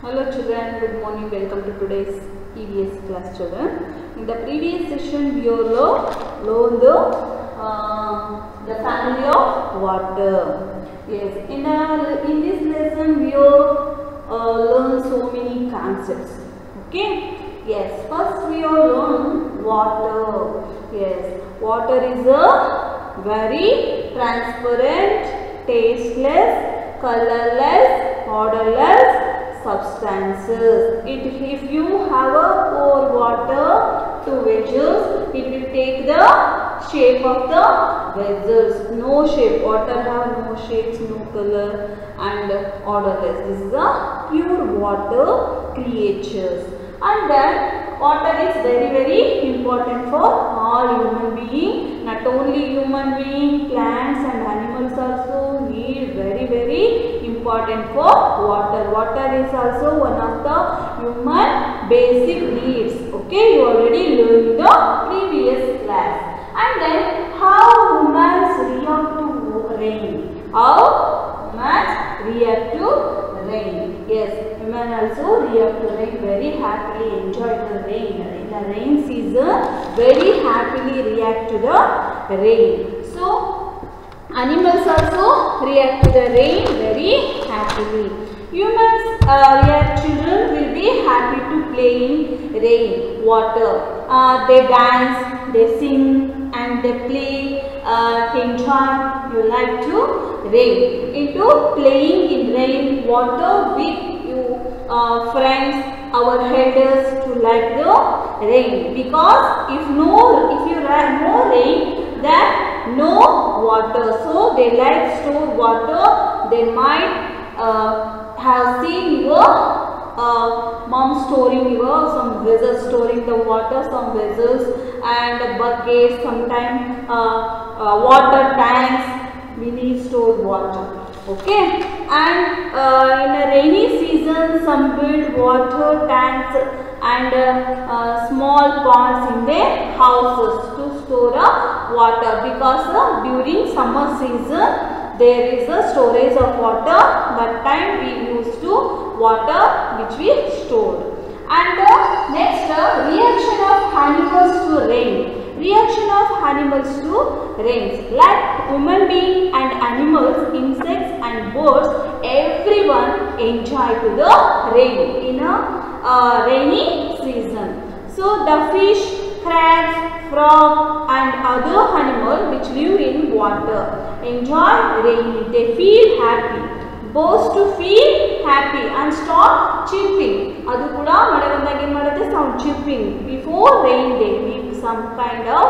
Hello children, good morning. Welcome to today's EVS class children. In the previous session we learned the family of water. Yes, in this lesson we learn so many concepts. Okay. Yes, first we learn water. Yes, water is a very transparent, tasteless, colorless, odorless substances. If you have a pour water to vessels, it will take the shape of the vessels. No shape. Water have no shapes, no color, and odorless. This is a pure water creatures. And then water is very important for all human beings. Not only human beings, plants and animals also need very important for water. Water is also one of the human basic needs. Okay, you already learned in the previous class. And then how humans react to rain. How humans react to rain. Yes, human also react to rain, very happily enjoy the rain. In the rain season, very happily react to the rain. So, animals also react to the rain very happily. Humans, children will be happy to play in rain, water. They dance, they sing and they play, enjoy. You like to rain. Into playing in rain, water with you, friends, our elders to like the rain. Because if you no rain, then no water. So they like store water. They might have seen your mom storing some vessels, storing the water, some vessels and buckets, sometimes water tanks. We need stored water. Okay, and in a rainy season, some build water tanks and small ponds in their houses to store water, because during summer season there is a storage of water. That time we used to water which we stored. And next, reaction of animals to rain. Reaction of animals to rains. Like human beings and animals, insects and birds, everyone enjoy to the rain in a rainy season. So the fish, crabs, frog and other animals which live in water enjoy rain. They feel happy. Birds to feel happy and start chirping. Adu kuda made bandag en madutte sound chirping. Before rain they make some kind of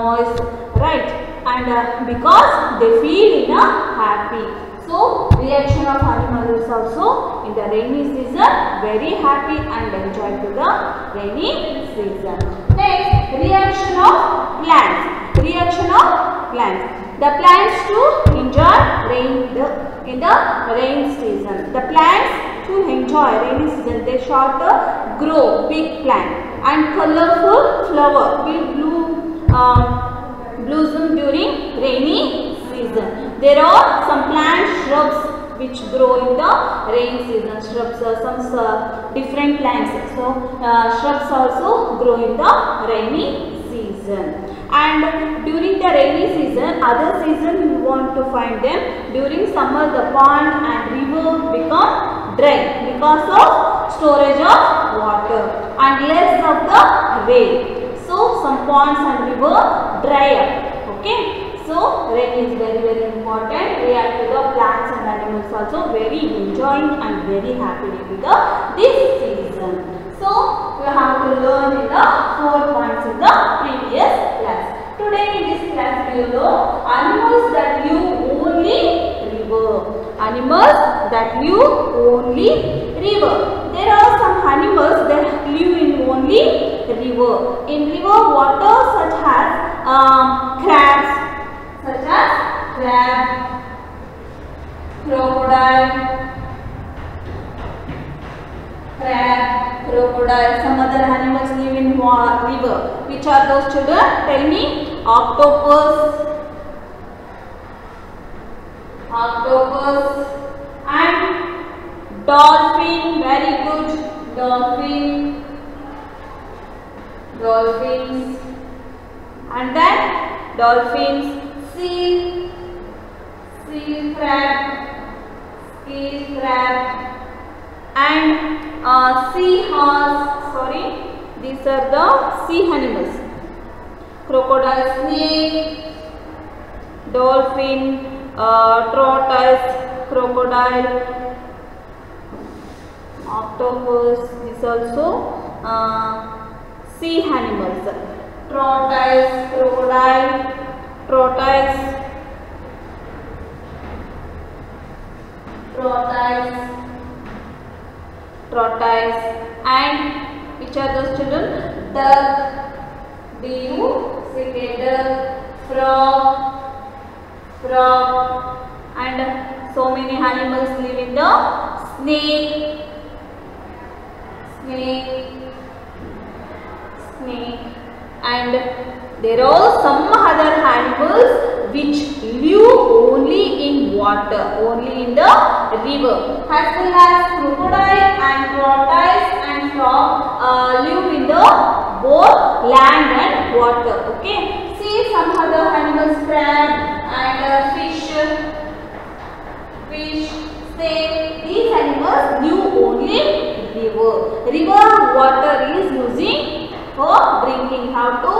noise, right? And because they feel happy. So reaction of animals is also in the rainy season very happy and enjoy to the rainy season. Next, reaction of plants. Reaction of plants. The plants to enjoy rain in the rain season. The plants to enjoy rainy season, they grow big plant and colorful flower will blossom during rainy season. There are some plant shrubs which grow in the rain season. Shrubs are some different plants. So shrubs also grow in the rainy season. And during the rainy season, other season you want to find them. During summer, the pond and river become dry because of storage of water and less of the rain. So some ponds and river dry up. Okay. So rain is very important. React to the plants and animals also very enjoying and very happily with this season. So we have to learn in the 4 points in the previous class. Today in this class we will learn animals that live only river. Animals that live only river. There are some animals that live in only river. In river water such as crabs, crocodile, some other animals live in river. Which are those children? Tell me. Octopus and Dolphin, very good. Dolphin, dolphins, and then dolphins. Seal, seal crab, seal crab, and seahorse. Sorry, these are the sea animals. Crocodile, snake, dolphin, tortoise, crocodile, octopus. These also sea animals. Tortoise, crocodile, tortoise, tortoise, tortoise, and which are those children? Duck, duck, frog, frog, and so many animals live in the snake, snake, snake, and there are some other animals which live only in water, only in the river, as well as crocodile and tortoise and frog live in the both land and water. Okay, see some other animals, crab and fish, snake. These animals live only river. River water is using for drinking. How to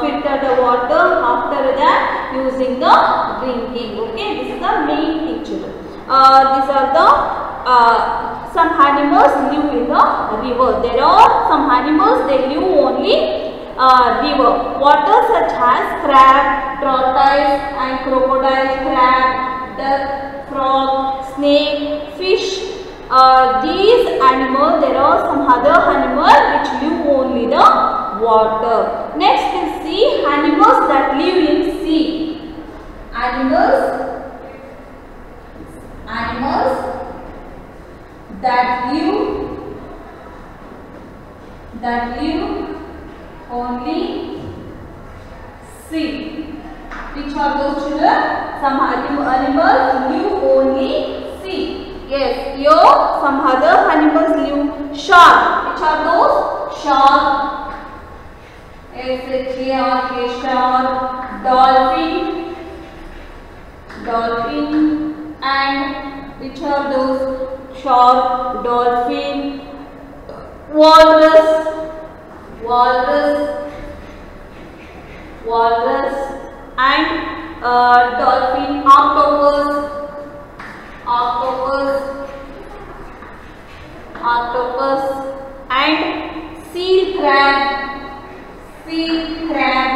filter the water, after that using the drinking. Okay, this is the main thing, children. These are the some animals live in the river. There are some animals they live only river water, such as crab, tortoise and crocodile, crab, duck, frog, snake, fish. These animals, there are some other animals which live only the water. Next is see animals that live in sea. Animals that live only sea. Which are those children? Some animals live only sea. Yes, here some other animals live. Shark. Which are those? Shark. S-H-A-R-K, shark. Dolphin. Dolphin. And which are those? Shark, dolphin, walrus. Walrus. Walrus. And dolphin, octopus. Octopus, octopus, and seal crab, seal crab,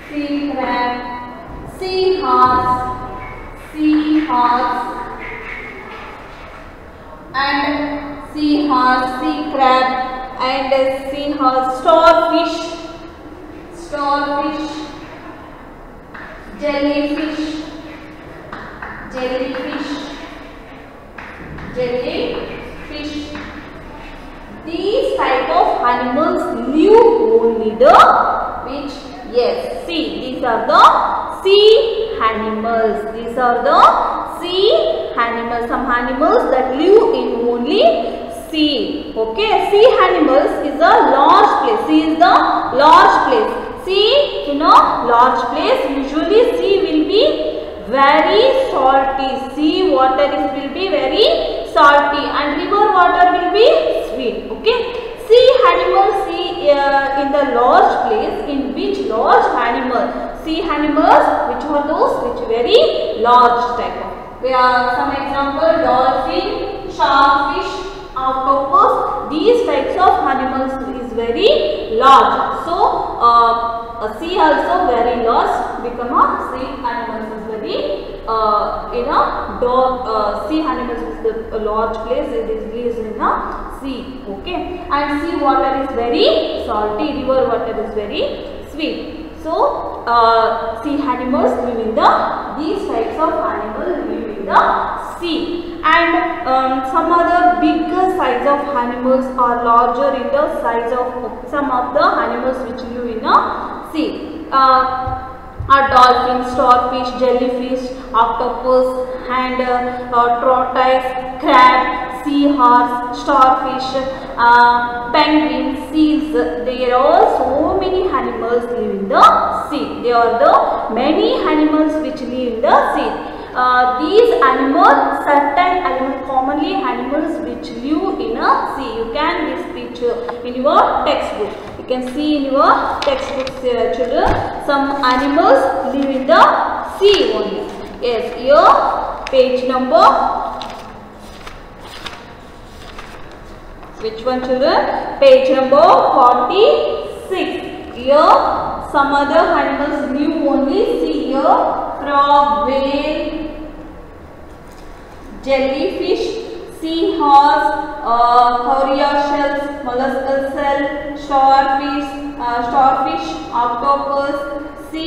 seal crab, seahorse, seahorse, and seahorse, sea crab, and seahorse, starfish, starfish, jellyfish, jellyfish, jellyfish. These type of animals live only the which? Yes, see, these are the sea animals. These are the sea animals. Some animals that live in only sea. Okay, sea animals is a large place. Sea is the large place. Sea, you know, large place. Usually sea will be very salty. Sea water will be very salty and river water will be sweet. Okay, sea animals see in the large place. In which large animal? Sea animals, which are those which very large type of. Some example: dolphin, shark, fish, octopus. These types of animals is very large. So a sea also very large. Become a sea animals is very sea animals is the large place. It is lives in the sea. Okay, and sea water is very salty. River water is very sweet. So sea animals live in these types of animals live in the sea. And some other bigger size of animals are larger in the size of some of the animals which live in the sea. Dolphins, starfish, jellyfish, octopus, and tortoise, crab, seahorse, starfish, penguins, seals. There are so many animals live in the sea. There are the many animals which live in the sea. These animals, certain animals, commonly animals which live in a sea. You can this picture in your textbook. You can see in your textbook, children. Some animals live in the sea only. Yes, here page number. Which one, children? Page number 46. Here some other animals live only. See here, frog, whale, jellyfish, seahorse, cowrie shells, molluscal shell, starfish, octopus, sea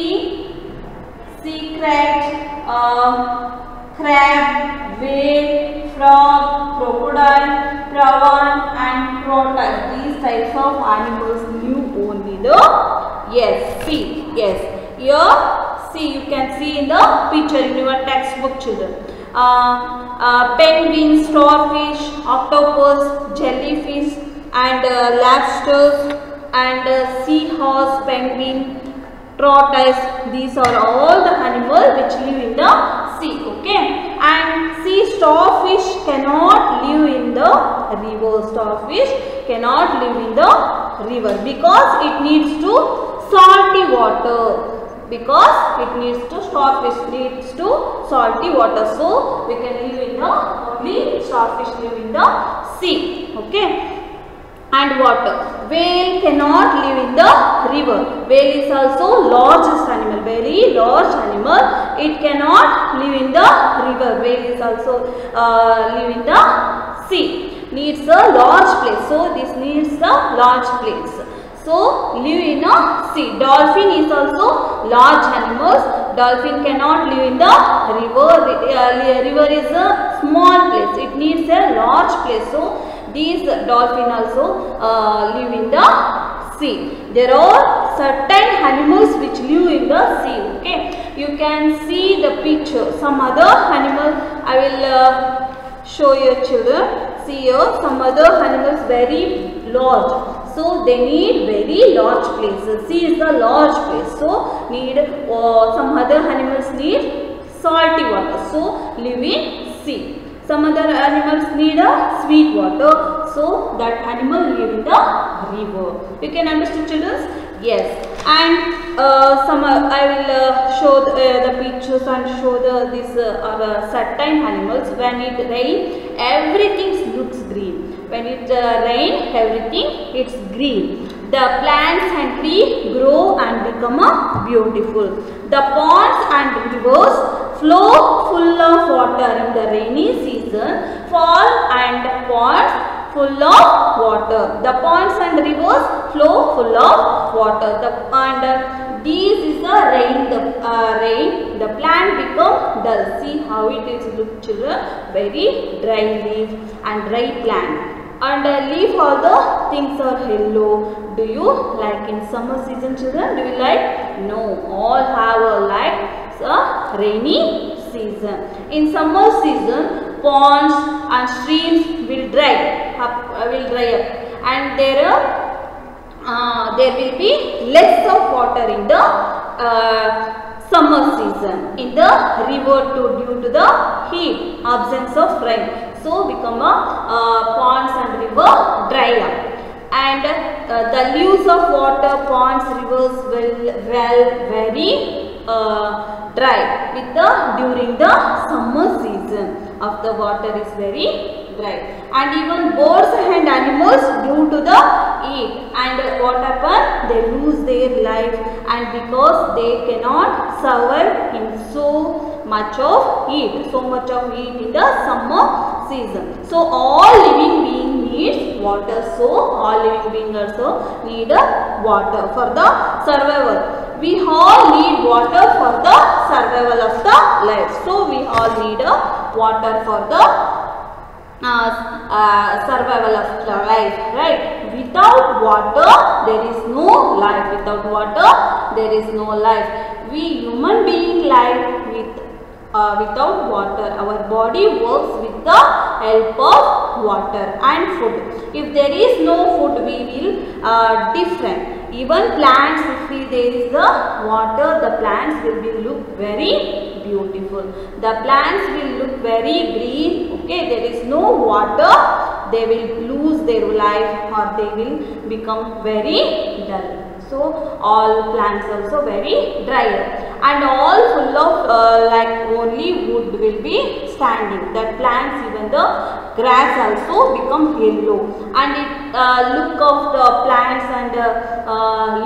crab, crab, whale, frog, crocodile, prawn and tortoise. These types of animals live only the sea. Yes, here see, you can see in the picture in your textbook, children. Penguin, starfish, octopus, jellyfish and lobsters and seahorse, penguin, tortoise. These are all the animals which live in the sea. Okay, and sea starfish cannot live in the river. Starfish cannot live in the river because it needs to salty water. Because it needs to, starfish needs to salty water, so we can live in the, only starfish live in the sea. Okay, and water. Whale cannot live in the river. Whale is also largest animal, very large animal. It cannot live in the river. Whale is also live in the sea. Needs a large place. So this needs a large place. So live in a sea. Dolphin is also large animals. Dolphin cannot live in the river. River is a small place. It needs a large place. So these dolphin also live in the sea. There are certain animals which live in the sea. Okay, you can see the picture. Some other animal I will show your children. See here, some other animals very large. So they need very large places. Sea is a large place. So need some other animals need salty water. So live in sea. Some other animals need a sweet water. So that animal live in the river. You can understand, children? Yes. And I will show the pictures and show these certain animals. When it rains, everything looks green. When it rains, everything it's green. The plants and trees grow and become beautiful. The ponds and rivers flow full of water in the rainy season. Fall and ponds full of water. The ponds and rivers flow full of water. This is the rain. Rain. The plant become dull. See how it is look, children. Very dry leaf and dry plant. And leaf, all the things are yellow. Do you like in summer season, children? Do you like? No. All have a like a rainy season. In summer season, ponds and streams will dry up, and there will be less of water in the summer season. In the river due to the heat, absence of rain. So become ponds and river dry up. And the leaves of water, ponds, rivers will very dry during the summer season. Of the water is very dry. And even birds and animals due to the heat. And what happen? They lose their life, and because they cannot survive in so much of heat in the summer season. So all living beings needs water. So all living beings also need water for the survival. We all need water for the survival of the life. So we all need water for the survival of the life, right? Without water there is no life. Without water there is no life. We human being live with without water. Our body works with the help of water and food. If there is no food, we will different. Even plants, if there is the water, the plants will be look very beautiful. The plants will look very green. Okay, there is no water, they will lose their life or they will become very dull. So all plants also very dry and all full of like only wood will be standing. That plants, even the grass also become yellow, and it look of the plants and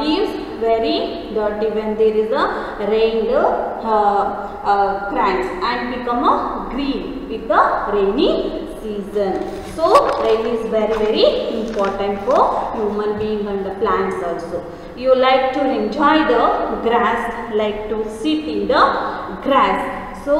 leaves very dirty when there is a rain cracks and become a green with the rainy season. So rain is very important for human being and the plants also. You like to enjoy the grass, like to sit in the grass. So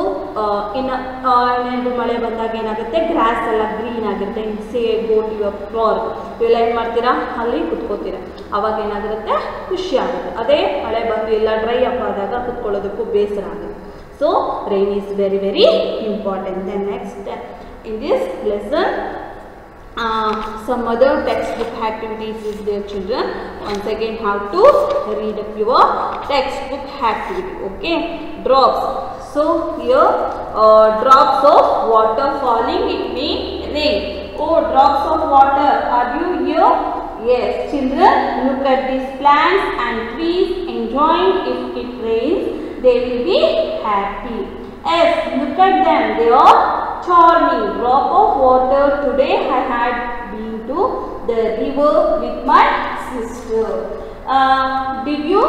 ಮಳೆ ಬಂದಾಗ ಏನಾಗುತ್ತೆ, gross ಎಲ್ಲ green ಆಗುತ್ತೆ. ಸೇ ಗೋಟ್ your floor ಇವೆಲ್ಲ ಏನು ಮಾಡ್ತೀರಾ, ಅಲ್ಲಿ ಕುತ್ಕೋತೀರಾ. ಅವಾಗ ಏನಾಗುತ್ತೆ, ಖುಷಿ ಆಗುತ್ತೆ. ಅದೇ ಮಳೆ ಬಂದು ಎಲ್ಲ ಡ್ರೈ ಅಪ್ ಆದಾಗ ಕುತ್ಕೊಳ್ಳೋದಕ್ಕೂ ಬೇಸರ ಆಗುತ್ತೆ. So rain is very important. Then next in this lesson some other textbook activities is there, children. Once again, how to read up your textbook activity. Okay, drops. So here drops of water falling, it means rain. Oh, drops of water, are you here? Yes, children, look at these plants and trees enjoying. If it rains, they will be happy. Yes, look at them, they are charming. Drop of water. Today I had been to the river with my sister. Did you?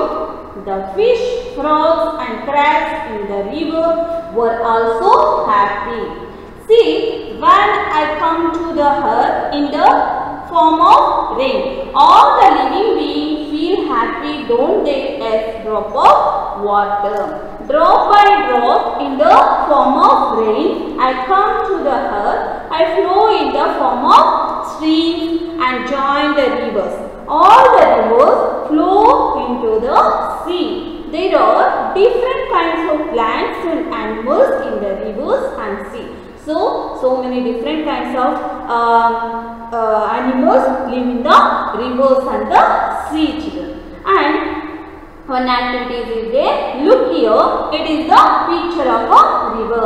The fish, frogs and crabs in the river were also happy. See, when I come to the earth in the form of rain, all the living beings feel happy, don't they? As drop of water. Drop by drop in the form of rain, I come to the earth. I flow in the form of streams and join the rivers. All the rivers flow into the sea. There are different kinds of plants and animals in the rivers and sea. So many different kinds of animals live in the rivers and the sea, children. And one activity is there. Look here, it is the picture of a river.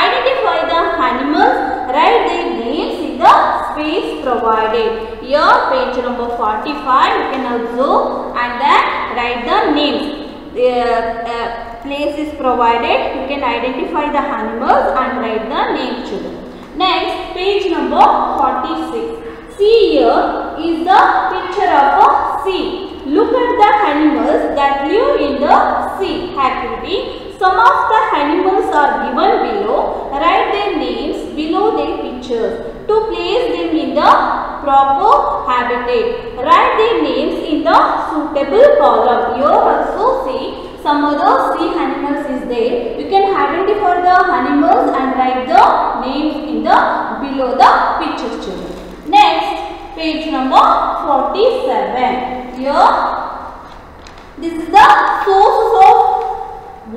Identify the animals, write their names in the space provided. Here page number 45, you can observe and then write the names. Place is provided, you can identify the animals and write the names, children. Next, page number 46. See, here is the picture of a sea. Look at the animals that live in the sea. Activity. Some of the animals are given below. Write their names below their pictures to place them in the proper habitat. Write their names in the suitable column. Here also see some other sea animals is there. You can identify the animals and write the names in the below the pictures, children. Next, page number 47. Here, this is the sources of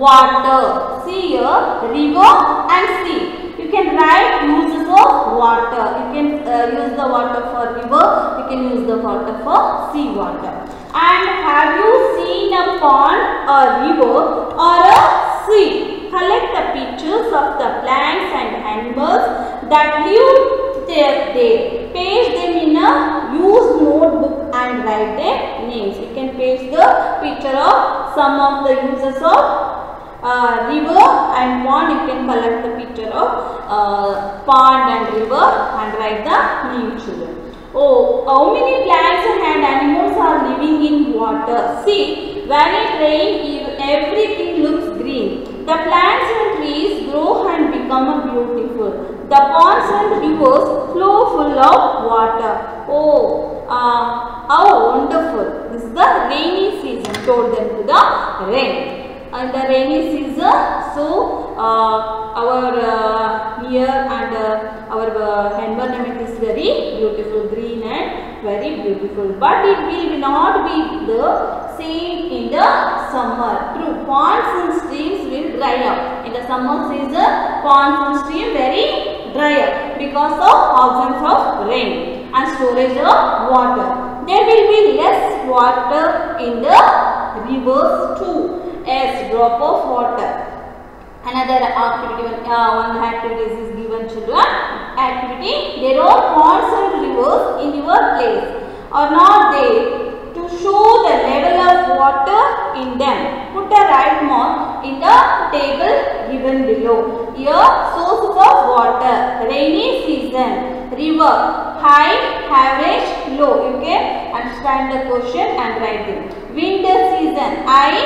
water. See here, river and sea. You can write uses of water. You can use the water for river. You can use the water for sea water. And have you seen a pond, a river, or a sea? Collect the pictures of the plants and animals that live there. Paste them in a used notebook and write their names. You can paste the picture of some of the uses of river and pond. You can collect the picture of pond and river and write the name, children. Oh, how many plants and animals are living in water? See, when it rains, everything looks green. The plants and trees grow and become beautiful. The ponds and rivers flow full of water. Oh, how wonderful. This is the rainy season. Told them to the rain. And the rainy season, so our year and our environment is very beautiful, green and very beautiful. But it will not be the same in the summer. True, ponds and streams will dry up. In the summer season, ponds and stream very drier because of absence of rain and storage of water. There will be less water in the rivers too, as drop of water. Another activity, one activity is given children. Activity, there are ponds and rivers in your place or not there. To show the level of water in them, put a right mark in the table given below. Here, sources of water, rainy season, river, high, average, low. You can understand the question and write it. Winter season, high,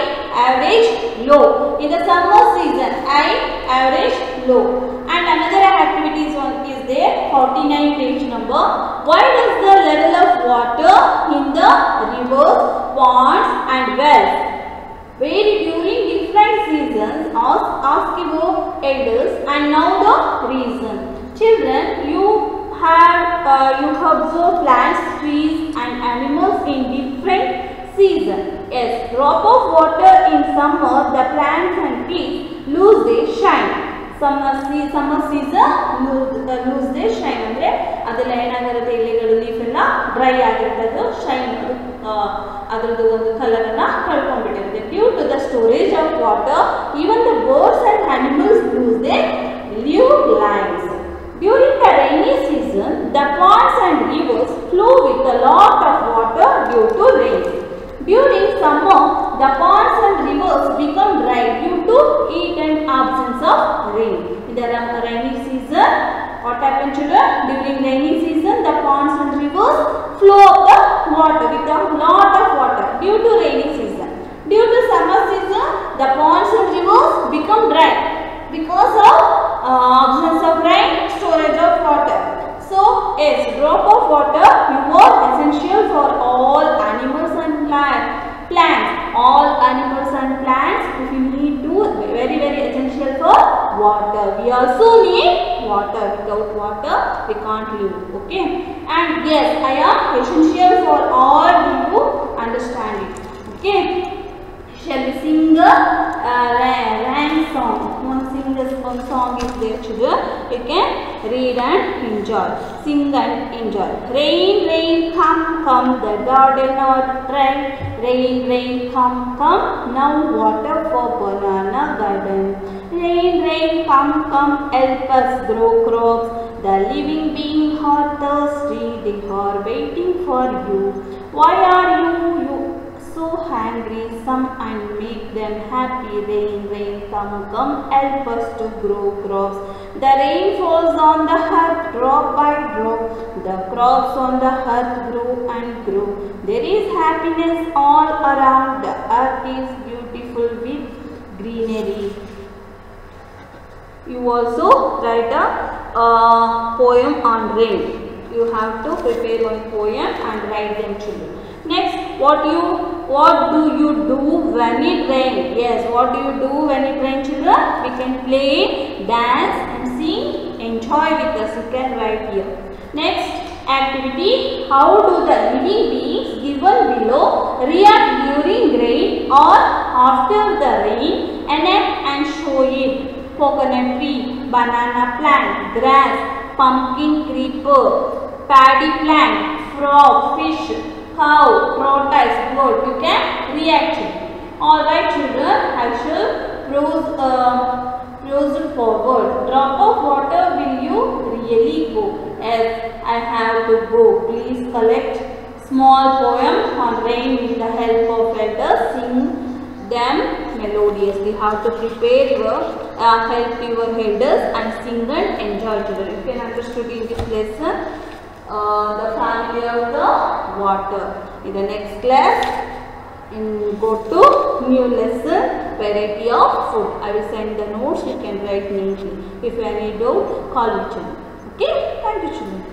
average, low. In the summer season, high, average, low. And another activity is there, 49 page number. Why does the level of water in the rivers, ponds and wells vary during different seasons? Ask your elders and know the reason. Children, you observe plants, trees and animals in different seasons. Yes, drop of water in summer, the plants and trees lose their shine. Summer season lose their shine. Andre adella enagirutte ಎಲೆಗಳು leaf ಎಲ್ಲ dry ಆಗಿರ್ತದೆ, shine ಅದರದ್ದು ಒಂದು colour ಅನ್ನು ಕಳ್ಕೊಂಡ್ಬಿಟ್ಟಿರುತ್ತೆ. Due to the storage of water, even the birds and animals lose their live lives. During the rainy season, the ponds and rivers flow with a lot of water due to rain. During summer, the ponds and rivers become dry due to heat and absence of rain. In the rainy season, what happens children? During rainy season, the ponds and rivers flow up the water with a lot of water due to rainy season. Due to summer season, the ponds and rivers become dry because of absence of rain, storage of water. So, yes, drop of water is essential for all animals and plants. All animals and plants, if you need to, very essential for water. We also need water. Without water, we can't live. Okay. And yes, I am essential for all you understand it. Okay. Shall we sing a rhyme song? One song is there, children. You can read and enjoy. Sing and enjoy. Rain, rain, come, the garden not dry. Rain, rain, come, now water for banana garden. Rain, rain, come, help us grow crops. The living beings are thirsty, they are waiting for you. Why are you so hungry? Some and make them happy. Rain, rain, come, help us to grow crops. The rain falls on the earth drop by drop. The crops on the earth grow and grow. There is happiness all around. The earth is beautiful with greenery. You also write a poem on rain. You have to prepare one poem and write them, children. Next, what do you do when it rains? Yes, what do you do when it rains, children? We can play, dance and sing, enjoy with us. You can write here. Next activity, how do the living beings given below react during rain or after the rain? Enact and show it. Coconut tree, banana plant, grass, pumpkin creeper, paddy plant, frog, fish, cow, tortoise, bird. You can react. Alright children, I shall prose forward. Drop of water, will you really go? As I have to go. Please collect small poem on rain with the help of elders. Sing them melodiously. How to prepare your help your elders and sing and enjoy children. You can understand in this lesson the family of the water. In the next class, go to new lesson, variety of food. I will send the notes. You can write neatly. If you have any doubt, call me children. Okay, thank you children.